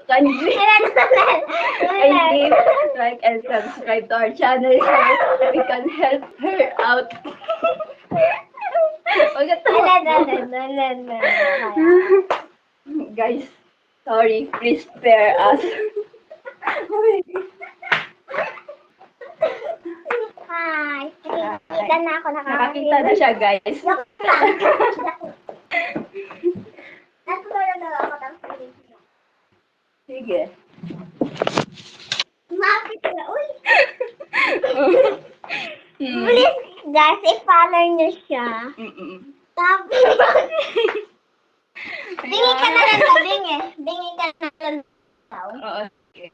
kindly like and subscribe to our channel so we can help her out. Guys, sorry, please spare us. Hi. Nakikita na ako. Nakakita na siya, guys. Natutulog na ako ng Sige. Mapit na. Uy. Hmm. Please, guys, i-follow niyo siya. Tapos, bingi ka na lang tabing eh. Bingi ka na lang daw. Oo, sige.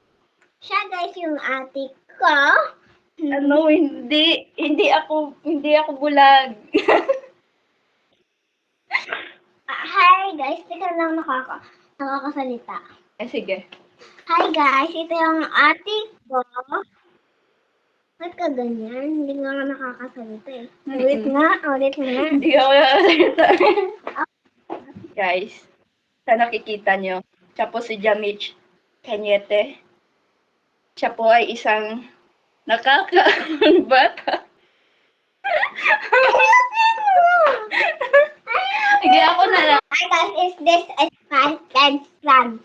Siya, guys, yung ate ko. Ano, hindi ako bulag. Hi, guys. Tika lang nakakasalita. Sige. Hi, guys. Ito yung ate ko. Ba't ka ganyan? Hindi nga nakakasalita eh. Ulit nga. Hindi ako nakasalita. Guys, sa nakikita nyo, siya po si Jamich Cañete. Siya po ay isang nakakaang bata. Sige, ako na lang. Hi, guys. Is this a and friend?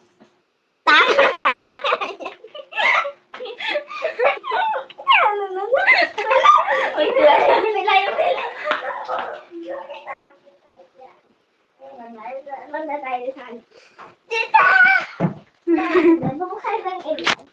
Tita! Bubukay ba yung ilaw?